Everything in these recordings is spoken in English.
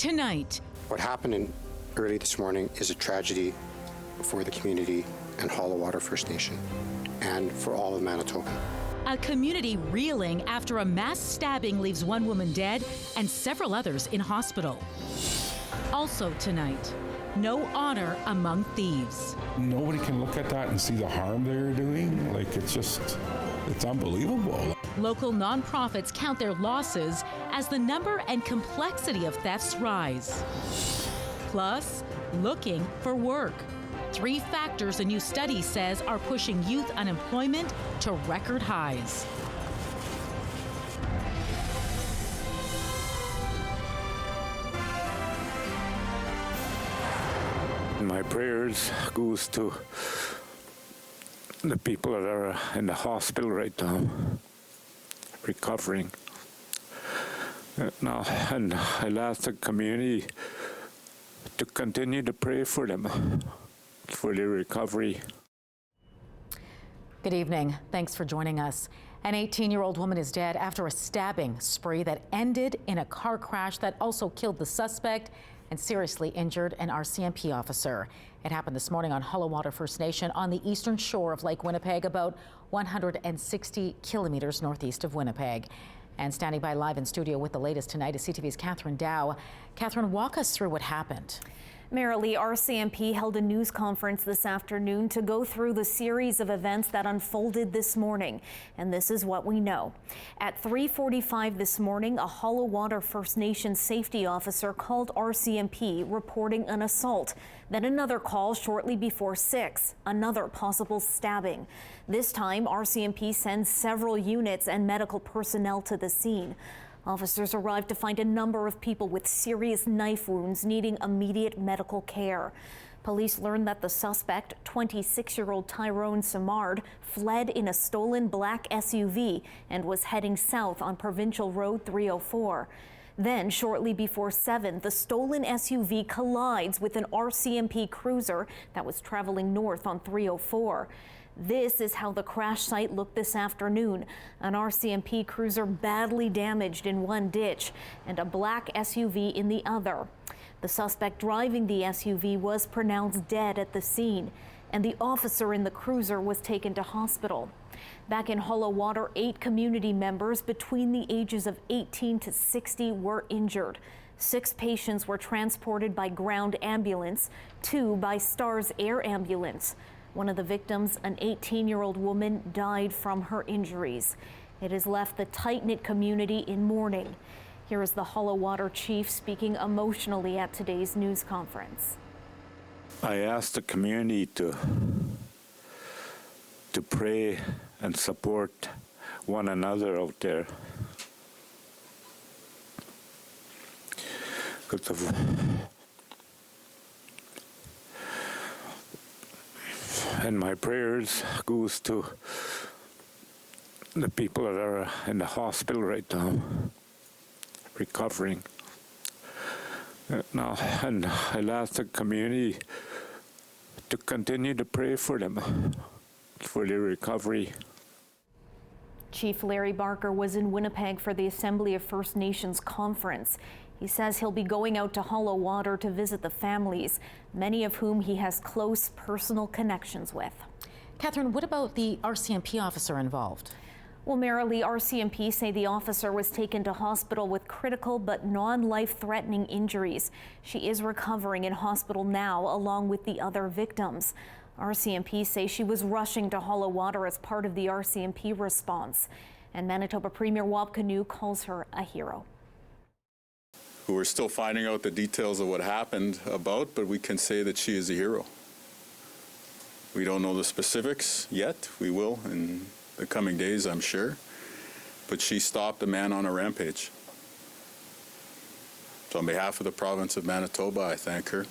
Tonight. What happened early this morning is a tragedy for the community and Hallow Water First Nation and for all of Manitoba. A community reeling after a mass stabbing leaves one woman dead and several others in hospital. Also tonight, no honor among thieves. Nobody can look at that and see the harm they're doing. Like, it's unbelievable. Local nonprofits count their losses as the number and complexity of thefts rise. Plus, looking for work. 3 factors a new study says are pushing youth unemployment to record highs. My prayers goes to the people that are in the hospital right now, recovering. Now, and I'll ask the community to continue to pray for them, for their recovery. Good evening. Thanks for joining us. An 18-year-old woman is dead after a stabbing spree that ended in a car crash that also killed the suspect and seriously injured an RCMP officer. It happened this morning on Hallow Water First Nation on the eastern shore of Lake Winnipeg, about 160 kilometers northeast of Winnipeg. And standing by live in studio with the latest tonight is CTV's Catherine Dow. Catherine, walk us through what happened. Marilee, RCMP held a news conference this afternoon to go through the series of events that unfolded this morning. And this is what we know. At 3:45 this morning, a Hallow Water First Nation safety officer called RCMP reporting an assault. Then another call shortly before 6, another possible stabbing. This time, RCMP sends several units and medical personnel to the scene. Officers arrived to find a number of people with serious knife wounds needing immediate medical care. Police learned that the suspect, 26-year-old Tyrone Simard, fled in a stolen black SUV and was heading south on Provincial Road 304. Then, shortly before 7, the stolen SUV collides with an RCMP cruiser that was traveling north on 304. This is how the crash site looked this afternoon. An RCMP cruiser badly damaged in one ditch and a black SUV in the other. The suspect driving the SUV was pronounced dead at the scene, and the officer in the cruiser was taken to hospital. Back in Hallow Water, 8 community members between the ages of 18 to 60 were injured. 6 patients were transported by ground ambulance, 2 by Stars Air Ambulance. One of the victims, an 18-year-old woman, died from her injuries. It has left the tight-knit community in mourning. Here is the Hallow Water chief speaking emotionally at today's news conference. I ask the community to pray and support one another out there. Because of and my prayers goes to the people that are in the hospital right now, recovering. Now, and I'll ask the community to continue to pray for them, for their recovery. Chief Larry Barker was in Winnipeg for the Assembly of First Nations conference. He says he'll be going out to Hallow Water to visit the families, many of whom he has close personal connections with. Catherine, what about the RCMP officer involved? Well, Marilee, RCMP say the officer was taken to hospital with critical but non-life-threatening injuries. She is recovering in hospital now, along with the other victims. RCMP say she was rushing to Hallow Water as part of the RCMP response. And Manitoba Premier Wab Kinew calls her a hero. We're still finding out the details of what happened about, but we can say that she is a hero. We don't know the specifics yet. We will in the coming days, I'm sure. But she stopped a man on a rampage. So on behalf of the province of Manitoba, I thank her.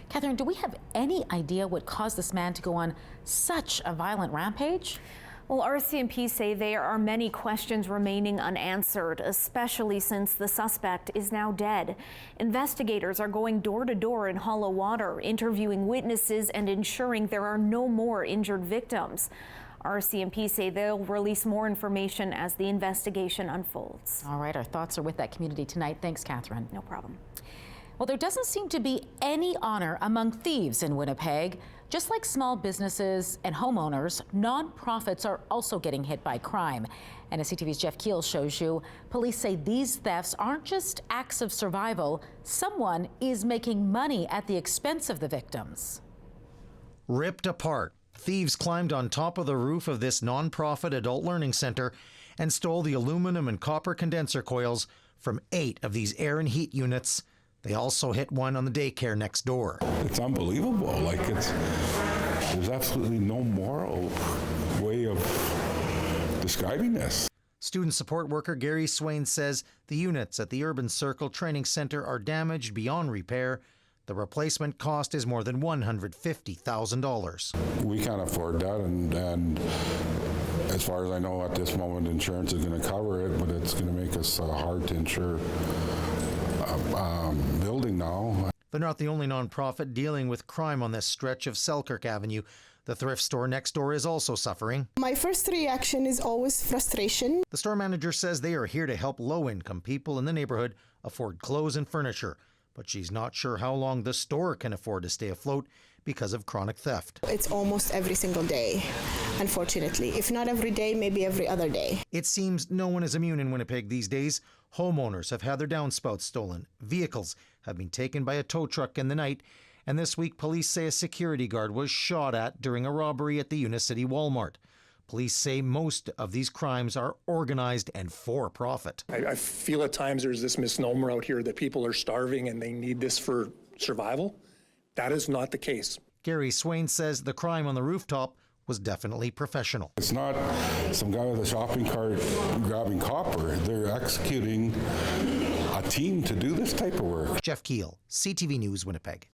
Catherine, do we have any idea what caused this man to go on such a violent rampage? Well, RCMP say there are many questions remaining unanswered, especially since the suspect is now dead. Investigators are going door to door in Hallow Water, interviewing witnesses and ensuring there are no more injured victims. RCMP say they'll release more information as the investigation unfolds. All right, our thoughts are with that community tonight. Thanks, Catherine. No problem. Well, there doesn't seem to be any honor among thieves in Winnipeg. Just like small businesses and homeowners, nonprofits are also getting hit by crime. And as CTV's Jeff Keel shows you, police say these thefts aren't just acts of survival. Someone is making money at the expense of the victims. Ripped apart, thieves climbed on top of the roof of this nonprofit adult learning center and stole the aluminum and copper condenser coils from 8 of these air and heat units. They also hit one on the daycare next door. It's unbelievable. Like, there's absolutely no moral way of describing this. Student support worker Gary Swain says the units at the Urban Circle Training Center are damaged beyond repair. The replacement cost is more than $150,000. We can't afford that, and as far as I know at this moment, insurance is going to cover it, but it's going to make us hard to insure building now. They're not the only nonprofit dealing with crime on this stretch of Selkirk Avenue. The thrift store next door is also suffering. My first reaction is always frustration. The store manager says they are here to help low-income people in the neighborhood afford clothes and furniture, but she's not sure how long the store can afford to stay afloat because of chronic theft. It's almost every single day, unfortunately. If not every day, maybe every other day. It seems no one is immune in Winnipeg these days. Homeowners have had their downspouts stolen. Vehicles have been taken by a tow truck in the night. And this week, police say a security guard was shot at during a robbery at the Unicity Walmart. Police say most of these crimes are organized and for profit. I feel at times there's this misnomer out here that people are starving and they need this for survival. That is not the case. Gary Swain says the crime on the rooftop was definitely professional. It's not some guy with a shopping cart grabbing copper. They're executing a team to do this type of work. Jeff Keel, CTV News, Winnipeg.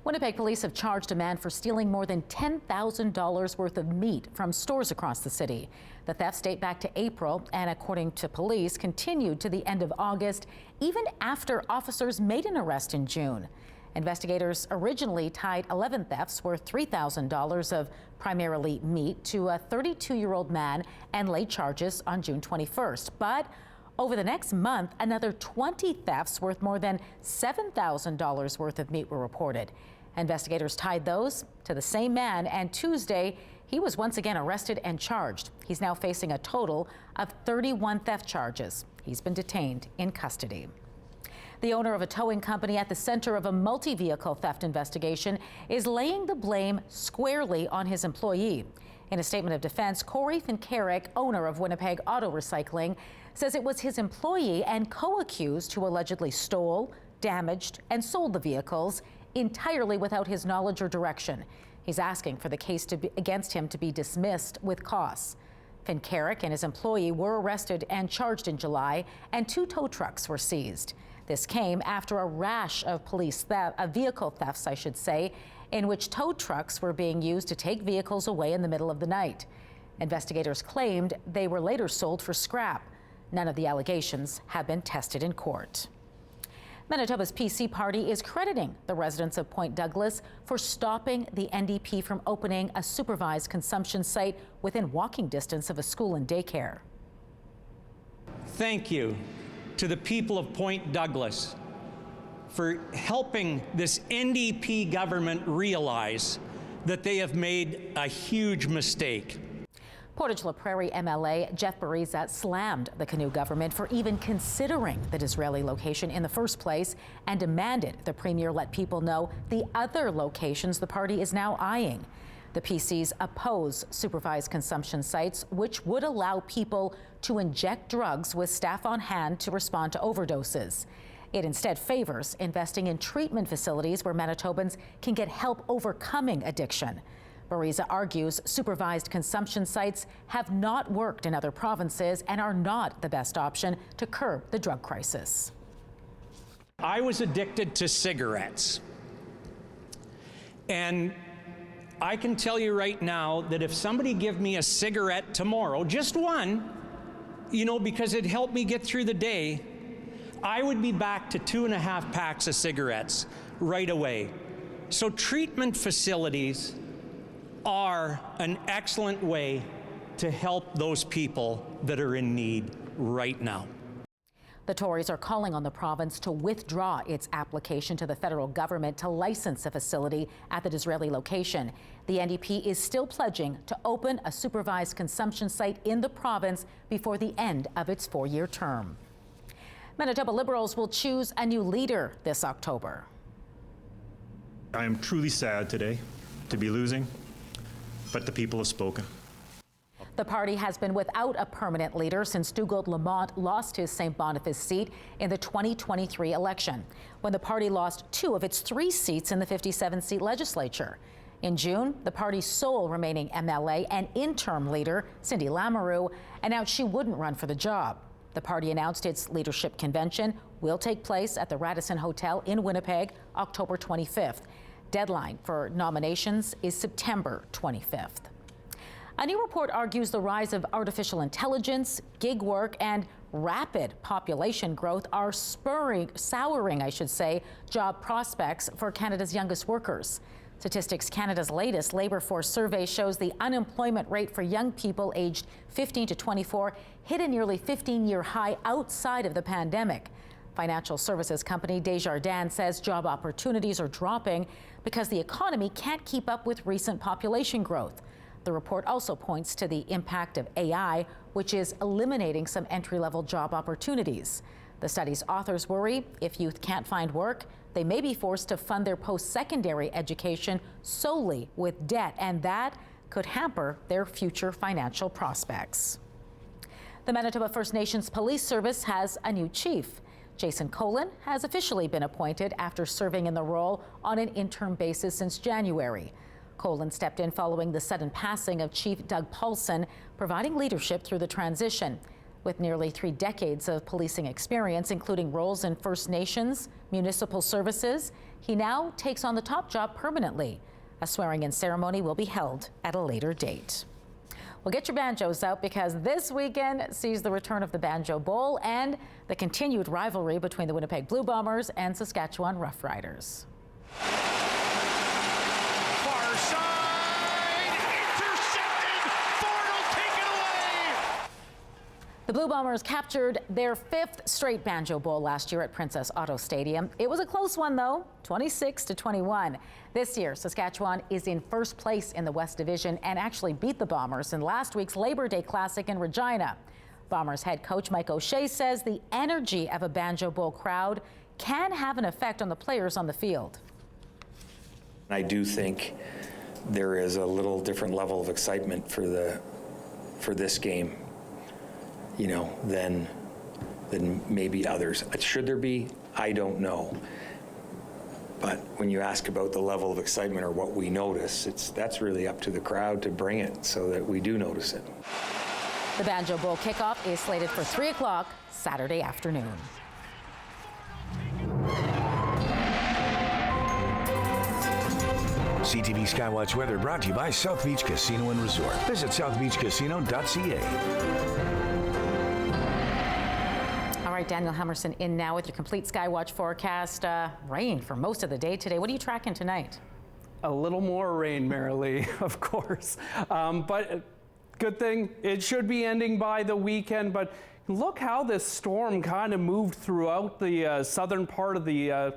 Winnipeg police have charged a man for stealing more than $10,000 worth of meat from stores across the city. The thefts date back to April and, according to police, continued to the end of August, even after officers made an arrest in June. Investigators originally tied 11 thefts worth $3,000 of primarily meat to a 32-year-old man and laid charges on June 21st. But over the next month, another 20 thefts worth more than $7,000 worth of meat were reported. Investigators tied those to the same man, and Tuesday, he was once again arrested and charged. He's now facing a total of 31 theft charges. He's been detained in custody. The owner of a towing company at the center of a multi-vehicle theft investigation is laying the blame squarely on his employee. In a statement of defense, Corey Fincarrick, owner of Winnipeg Auto Recycling, says it was his employee and co-accused who allegedly stole, damaged, and sold the vehicles entirely without his knowledge or direction. He's asking for the case against him to be dismissed with costs. Fincarrick and his employee were arrested and charged in July, and 2 tow trucks were seized. This came after a rash of vehicle thefts, in which tow trucks were being used to take vehicles away in the middle of the night. Investigators claimed they were later sold for scrap. None of the allegations have been tested in court. Manitoba's PC Party is crediting the residents of Point Douglas for stopping the NDP from opening a supervised consumption site within walking distance of a school and daycare. Thank you to the people of Point Douglas for helping this NDP government realize that they have made a huge mistake. Portage La Prairie MLA Jeff Bariza slammed the Canoe government for even considering the Disraeli location in the first place and demanded the Premier let people know the other locations the party is now eyeing. The PCs oppose supervised consumption sites, which would allow people to inject drugs with staff on hand to respond to overdoses. It instead favors investing in treatment facilities where Manitobans can get help overcoming addiction. Bariza argues supervised consumption sites have not worked in other provinces and are not the best option to curb the drug crisis. I was addicted to cigarettes. And I can tell you right now that if somebody gave me a cigarette tomorrow, just one, because it helped me get through the day, I would be back to 2.5 packs of cigarettes right away. So treatment facilities are an excellent way to help those people that are in need right now. The Tories are calling on the province to withdraw its application to the federal government to license a facility at the Disraeli location. The NDP is still pledging to open a supervised consumption site in the province before the end of its 4-year term. Manitoba Liberals will choose a new leader this October. I am truly sad today to be losing, but the people have spoken. The party has been without a permanent leader since Dougald Lamont lost his St. Boniface seat in the 2023 election, when the party lost 2 of its 3 seats in the 57-seat legislature. In June, the party's sole remaining MLA and interim leader, Cindy Lamoureux, announced she wouldn't run for the job. The party announced its leadership convention will take place at the Radisson Hotel in Winnipeg, October 25th. Deadline for nominations is September 25th. A new report argues the rise of artificial intelligence, gig work, and rapid population growth are souring, job prospects for Canada's youngest workers. Statistics Canada's latest labor force survey shows the unemployment rate for young people aged 15 to 24 hit a nearly 15-year high outside of the pandemic. Financial services company Desjardins says job opportunities are dropping because the economy can't keep up with recent population growth. The report also points to the impact of AI, which is eliminating some entry-level job opportunities. The study's authors worry if youth can't find work, they may be forced to fund their post-secondary education solely with debt, and that could hamper their future financial prospects. The Manitoba First Nations Police Service has a new chief. Jason Colin has officially been appointed after serving in the role on an interim basis since January. Colin stepped in following the sudden passing of Chief Doug Paulson, providing leadership through the transition. With nearly 3 decades of policing experience, including roles in First Nations, municipal services, he now takes on the top job permanently. A swearing-in ceremony will be held at a later date. Well, get your banjos out because this weekend sees the return of the Banjo Bowl and the continued rivalry between the Winnipeg Blue Bombers and Saskatchewan Roughriders. The Blue Bombers captured their 5th straight Banjo Bowl last year at Princess Auto Stadium. It was a close one, though, 26-21. This year, Saskatchewan is in first place in the West Division and actually beat the Bombers in last week's Labor Day Classic in Regina. Bombers head coach Mike O'Shea says the energy of a Banjo Bowl crowd can have an effect on the players on the field. I do think there is a little different level of excitement for this game, you know, than maybe others. Should there be? I don't know. But when you ask about the level of excitement or what we notice, that's really up to the crowd to bring it so that we do notice it. The Banjo Bowl kickoff is slated for 3 o'clock Saturday afternoon. CTV Skywatch weather brought to you by South Beach Casino and Resort. Visit southbeachcasino.ca. All right, Daniel Hummerson in now with your complete Skywatch forecast. Rain for most of the day today. What are you tracking tonight? A little more rain, Marilee, of course. But good thing, it should be ending by the weekend. But look how this storm kind of moved throughout the southern part of the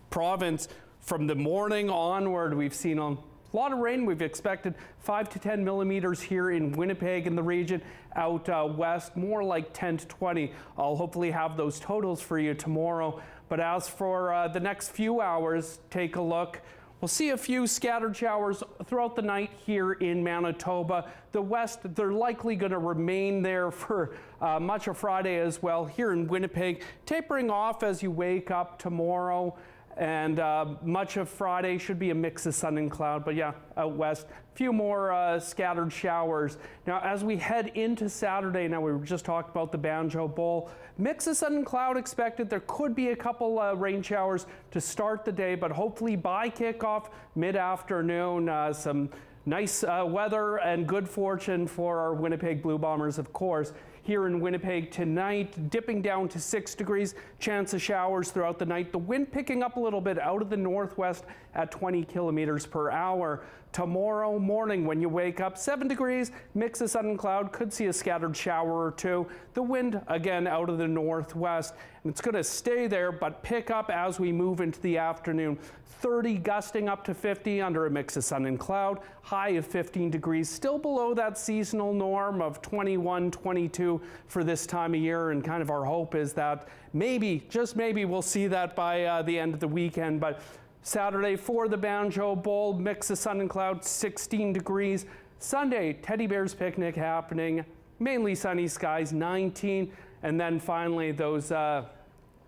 province. From the morning onward, we've seen a lot of rain. We've expected 5 to 10 millimeters here in Winnipeg in the region. Out west, more like 10 to 20. I'll hopefully have those totals for you tomorrow. But as for the next few hours, take a look. We'll see a few scattered showers throughout the night here in Manitoba. The west, they're likely going to remain there for much of Friday as well. Here in Winnipeg, tapering off as you wake up tomorrow. And much of Friday should be a mix of sun and cloud, but yeah, out west, a few more scattered showers. Now, as we head into Saturday, now we just talked about the Banjo Bowl, mix of sun and cloud expected. There could be a couple rain showers to start the day, but hopefully by kickoff, mid-afternoon, some nice weather and good fortune for our Winnipeg Blue Bombers, of course. Here in Winnipeg tonight, dipping down to 6 degrees, chance of showers throughout the night. The wind picking up a little bit out of the northwest at 20 kilometers per hour. Tomorrow morning when you wake up, 7 degrees, mix of sun and cloud, could see a scattered shower or two. The wind again out of the northwest, and it's going to stay there but pick up as we move into the afternoon. 30 gusting up to 50 under a mix of sun and cloud, high of 15 degrees, still below that seasonal norm of 21, 22 for this time of year, and kind of our hope is that maybe, just maybe, we'll see that by the end of the weekend. But Saturday for the Banjo Bowl, mix of sun and cloud, 16 degrees. Sunday, Teddy Bears picnic happening, mainly sunny skies, 19. And then finally, those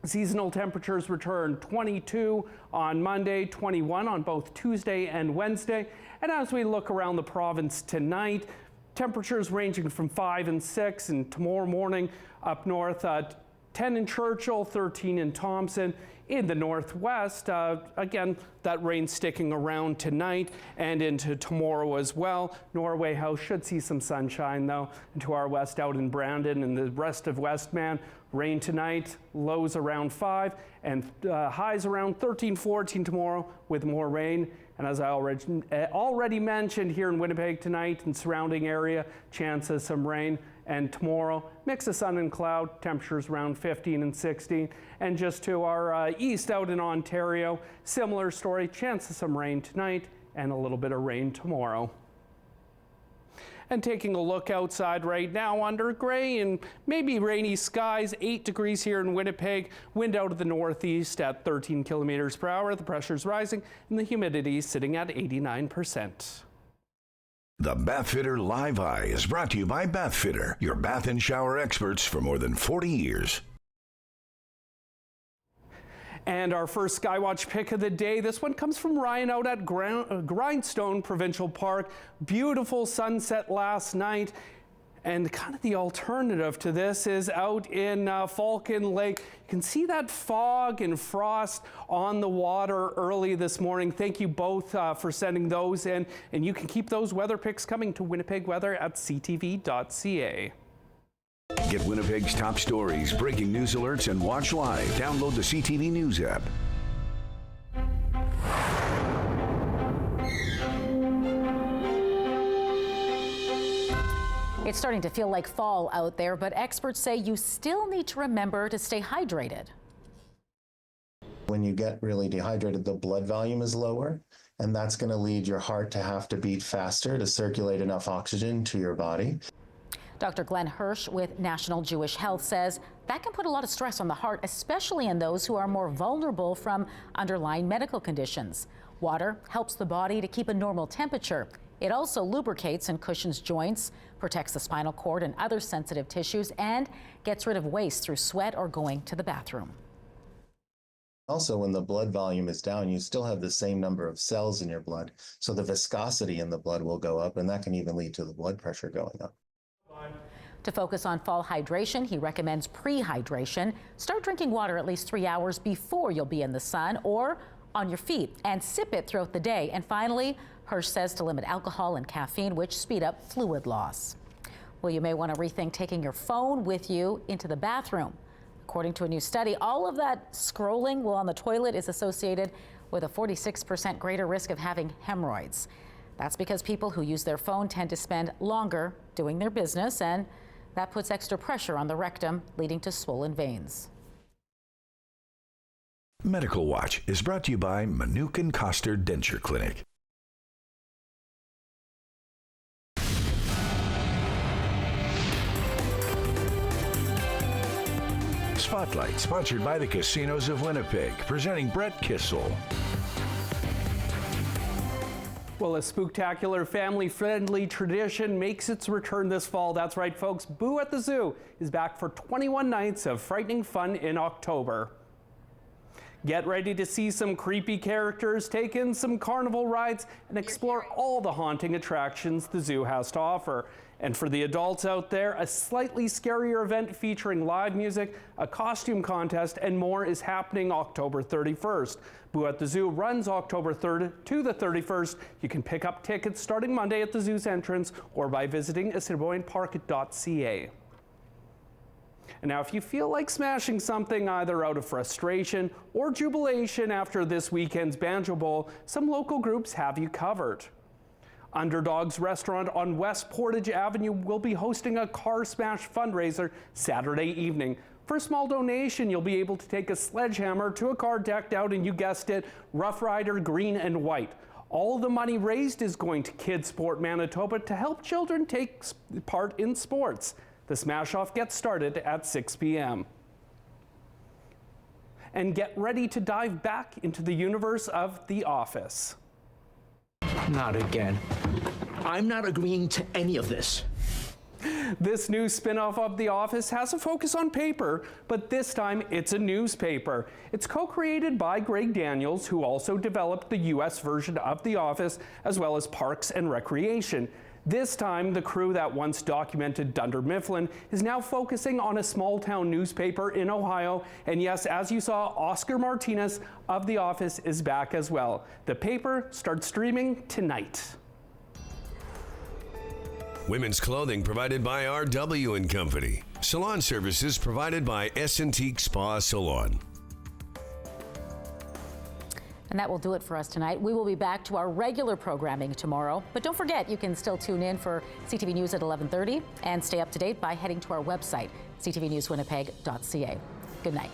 seasonal temperatures return, 22 on Monday, 21 on both Tuesday and Wednesday. And as we look around the province tonight, temperatures ranging from 5 and 6, and tomorrow morning up north, 10 in Churchill, 13 in Thompson. In the northwest, again, that rain sticking around tonight and into tomorrow as well. Norway House should see some sunshine, though. And to our west out in Brandon and the rest of Westman, rain tonight, lows around 5, and highs around 13, 14 tomorrow with more rain. And as I already mentioned, here in Winnipeg tonight and surrounding area, chance of some rain. And tomorrow, mix of sun and cloud, temperatures around 15 and 16. And just to our east out in Ontario, similar story, chance of some rain tonight and a little bit of rain tomorrow. And taking a look outside right now, under gray and maybe rainy skies, 8 degrees here in Winnipeg, wind out of the northeast at 13 kilometers per hour. The pressure's rising and the humidity sitting at 89%. The Bathfitter Live Eye is brought to you by Bathfitter, your bath and shower experts for more than 40 years. And our first Skywatch pick of the day, this one comes from Ryan out at Grindstone Provincial Park. Beautiful sunset last night. And kind of the alternative to this is out in Falcon Lake. You can see that fog and frost on the water early this morning. Thank you both for sending those in. And you can keep those weather picks coming to Winnipeg Weather at ctv.ca. Get Winnipeg's top stories, breaking news alerts, and watch live. Download the CTV News app. It's starting to feel like fall out there, but experts say you still need to remember to stay hydrated. When you get really dehydrated, the blood volume is lower, and that's going to lead your heart to have to beat faster to circulate enough oxygen to your body. Dr. Glenn Hirsch with National Jewish Health says that can put a lot of stress on the heart, especially in those who are more vulnerable from underlying medical conditions. Water helps the body to keep a normal temperature. It also lubricates and cushions joints, protects the spinal cord and other sensitive tissues, and gets rid of waste through sweat or going to the bathroom. Also, when the blood volume is down, you still have the same number of cells in your blood, so the viscosity in the blood will go up, and that can even lead to the blood pressure going up. To focus on fall hydration, he recommends pre-hydration. Start drinking water at least 3 hours before you'll be in the sun or on your feet, and sip it throughout the day. And finally, Hirsch says to limit alcohol and caffeine, which speed up fluid loss. Well, you may want to rethink taking your phone with you into the bathroom. According to a new study, all of that scrolling while on the toilet is associated with a 46% greater risk of having hemorrhoids. That's because people who use their phone tend to spend longer doing their business, and that puts extra pressure on the rectum, leading to swollen veins. Medical Watch is brought to you by Manukin Koster Denture Clinic. Spotlight, sponsored by the Casinos of Winnipeg, presenting Brett Kissel. Well, a spooktacular, family-friendly tradition makes its return this fall. That's right, folks. Boo at the Zoo is back for 21 nights of frightening fun in October. Get ready to see some creepy characters, take in some carnival rides, and explore all the haunting attractions the zoo has to offer. And for the adults out there, a slightly scarier event featuring live music, a costume contest, and more is happening October 31st. Boo at the Zoo runs October 3rd to the 31st. You can pick up tickets starting Monday at the zoo's entrance or by visiting assiniboinepark.ca. And now, if you feel like smashing something either out of frustration or jubilation after this weekend's Banjo Bowl, some local groups have you covered. Underdog's restaurant on West Portage Avenue will be hosting a car smash fundraiser Saturday evening. For a small donation, you'll be able to take a sledgehammer to a car decked out in, you guessed it, Rough Rider green and white. All the money raised is going to Kids Sport Manitoba to help children take part in sports. The smash-off gets started at 6 p.m. And get ready to dive back into the universe of The Office. Not again. I'm not agreeing to any of this. This new spin-off of The Office has a focus on paper, but this time it's a newspaper. It's co-created by Greg Daniels, who also developed the U.S. version of The Office, as well as Parks and Recreation. This time, the crew that once documented Dunder Mifflin is now focusing on a small-town newspaper in Ohio. And yes, as you saw, Oscar Martinez of The Office is back as well. The paper starts streaming tonight. Women's clothing provided by RW & Company. Salon services provided by S&T Spa Salon. And that will do it for us tonight. We will be back to our regular programming tomorrow. But don't forget, you can still tune in for CTV News at 11:30 and stay up to date by heading to our website, ctvnewswinnipeg.ca. Good night.